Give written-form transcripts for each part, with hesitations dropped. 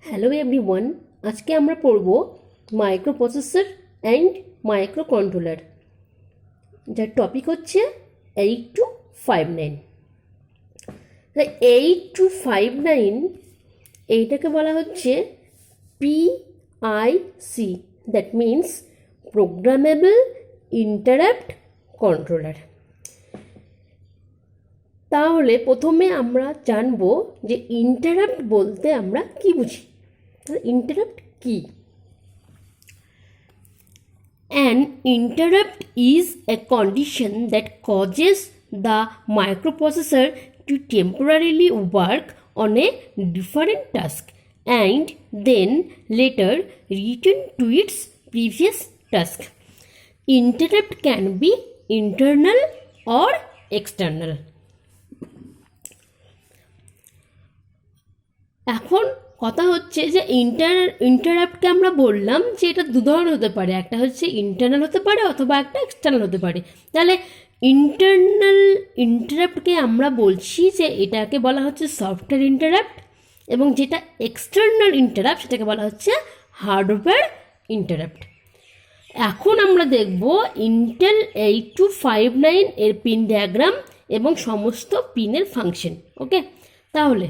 Hello everyone, আজকে আমরা পড়ব মাইক্রোপ্রসেসর অ্যান্ড মাইক্রোকন্ট্রোলার, যার টপিক হচ্ছে 8259। 8259 এইটাকে বলা হচ্ছে PIC, that means programmable interrupt controller. তাহলে প্রথমে আমরা জানব যে ইন্টারাপ্ট বলতে আমরা কি বুঝি। ইন্টারাপ্ট কি? An interrupt is a condition that causes the microprocessor to temporarily work on a different task and then later return to its previous task. Interrupt can be internal or external. এখন কথা হচ্ছে যে ইন্টারাপ্টকে আমরা বললাম যে এটা দু ধরনের হতে পারে, একটা হচ্ছে ইন্টারনাল হতে পারে অথবা একটা এক্সটার্নাল হতে পারে। তাহলে ইন্টারনাল ইন্টারাপ্টকে আমরা বলছি যে এটাকে বলা হচ্ছে সফটওয়্যার ইন্টারাপ্ট, এবং যেটা এক্সটার্নাল ইন্টারাপ্ট সেটাকে বলা হচ্ছে হার্ডওয়্যার ইন্টারাপ্ট। এখন আমরা দেখব ইন্টেল 8259 এর পিন ডায়াগ্রাম এবং সমস্ত পিনের ফাংশন। ওকে, তাহলে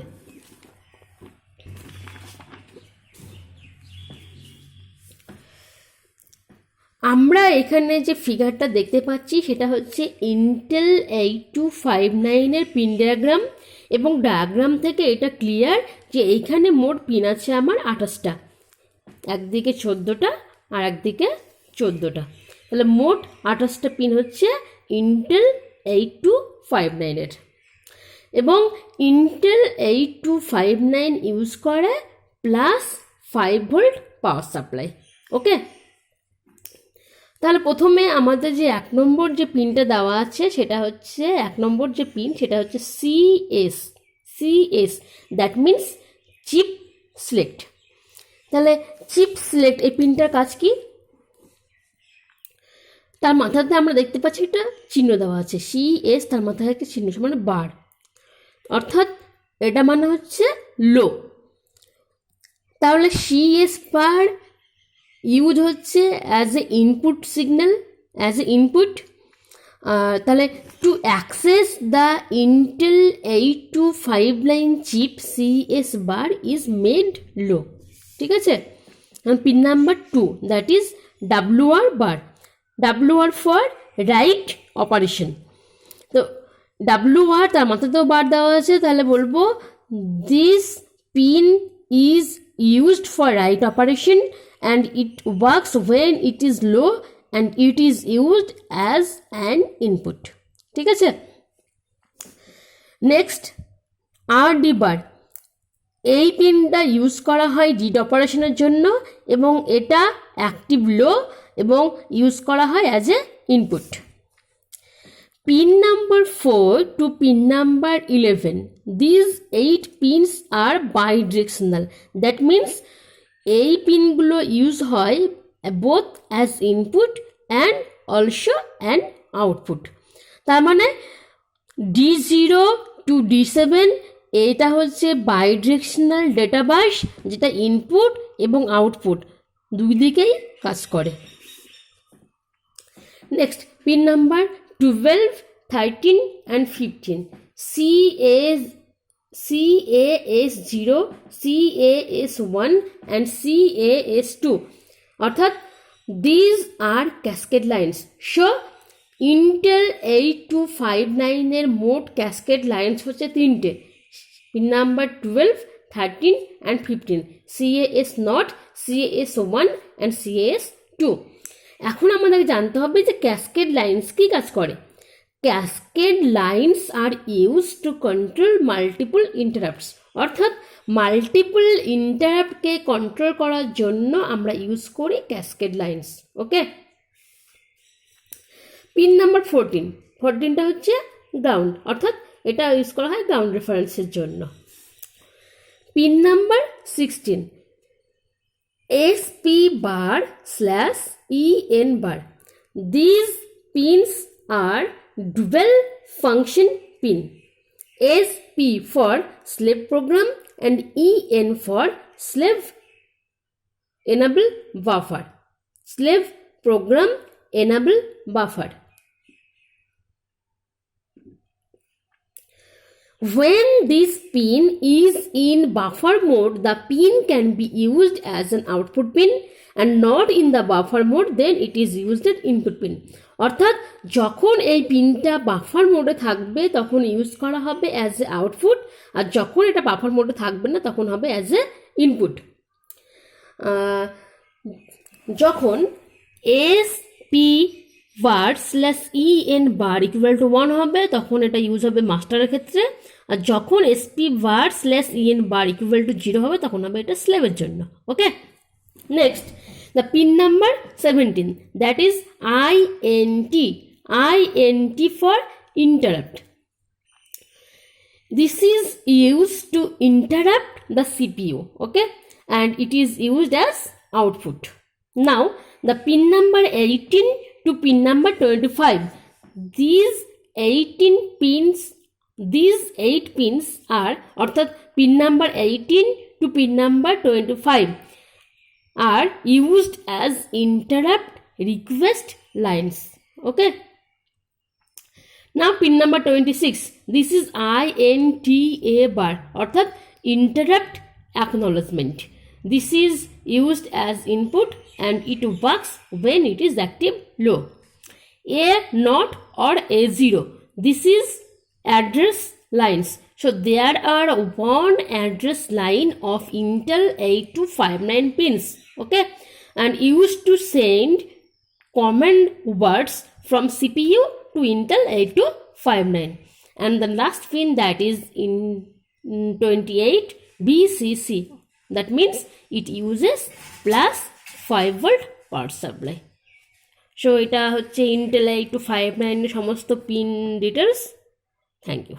আমরা এখানে যে ফিগারটা দেখতে পাচ্ছি সেটা হচ্ছে ইন্টেল 8259 এর পিন ডায়াগ্রাম, এবং ডায়াগ্রাম থেকে এটা ক্লিয়ার যে এইখানে মোট পিন আছে আমার 28টা, একদিকে 14টা আর একদিকে 14টা, তাহলে মোট 28টা পিন হচ্ছে ইন্টেল 8259 এর। এবং ইন্টেল 8259 ইউজ করে +5 ভোল্ট পাওয়ার সাপ্লাই। ওকে, তাহলে প্রথমে আমাদের যে 1 নম্বর যে পিনটা দেওয়া আছে সেটা হচ্ছে 1 নম্বর যে পিন সেটা হচ্ছে CS, that means chip select. তাহলে চিপ সিলেক্ট এই পিনটার কাজ কি? তার মাথাতে আমরা দেখতে পাচ্ছি একটা চিহ্ন দেওয়া আছে সিএস, তার মাথায় একটা চিহ্ন মানে বার, অর্থাৎ এটা মানে হচ্ছে লো। তাহলে সিএস বার ইউজ হচ্ছে as a input signal, as a input. তাহলে to access the Intel 8259 chip CS bar is made low. ঠিক আছে, pin number 2 that is WR bar, WR for write operation. তো ডাব্লিউআর তার মাথাতেও bar দেওয়া আছে, তাহলে বলবো this pin is used for write operation and it works when it is low and it is used as an input. ঠিক আছে, next RD বার। এই পিনটা ইউজ করা হয় রিড অপারেশনের জন্য, এবং এটা অ্যাক্টিভ লো এবং ইউজ করা হয় as a input. Pin number 4 to pin number 11, these 8 pins are bidirectional, that means এই পিনগুলো ইউজ হয় both as input and also and output. তার মানে D0 to D7 এটা হচ্ছে বাইডিরেকশনাল ডেটা বাস, যেটা ইনপুট এবং আউটপুট দুই দিকেই কাজ করে। Next pin number 12, 13 and 15, CAS0, CAS1 and CAS2, অর্থাৎ these are cascade lines. So Intel 8259 এর মোট ক্যাসকেড লাইন্স হচ্ছে 3টে, pin number 12, 13 and 15, CAS0, CAS1 and CAS2। এখন আমাদের জানতে হবে যে ক্যাসকেড লাইন্স কি কাজ করে। Cascade lines are used to control multiple interrupts, অর্থাৎ মাল্টিপল ইন্টারাপ্টকে কন্ট্রোল করার জন্য আমরা ইউজ করি ক্যাসকেড লাইন্স। ওকে, পিন নাম্বার 14টা হচ্ছে গ্রাউন্ড, অর্থাৎ এটা ইউজ করা হয় গ্রাউন্ড রেফারেন্সের জন্য। Pin number 16, SP bar / EN bar, these pins are dual function pin, SP for slave program and EN for slave enable buffer. Slave program enable buffer. When this pin is in buffer mode, the pin can be used as an output pin, and not in the buffer mode, then it is used as input pin. অর্থাৎ যখন এই পিনটা buffer মোডে থাকবে তখন use করা হবে as a output, আর যখন এটা বাফার মোডে থাকবে না তখন হবে অ্যাজ এ ইনপুট। যখন SP bar slash EN bar equal to 1 হবে তখন এটা ইউজ হবে মাস্টারের ক্ষেত্রে, আর যখন SP bar slash EN bar equal to 0 হবে তখন হবে এটা স্লেভের জন্য। ওকে, next the pin number 17, that is INT for interrupt. This is used to interrupt the CPU, okay, and it is used as output. Now the pin number 18 to pin number 25, these 8 pins are, অর্থাৎ pin number 18 to pin number 25 are used as interrupt request lines. Okay, now pin number 26, this is INTA bar, অর্থাৎ interrupt acknowledgement. This is used as input and it works when it is active low. A0 or A0, this is address lines. So there are one address line of Intel 8259 pins, okay, and used to send command words from CPU to Intel 8259. And the last pin, that is in 28 BCC, that means it uses plus 5 volt power supply. So এটা হচ্ছে Intel 8259 সমস্ত pin details. Thank you.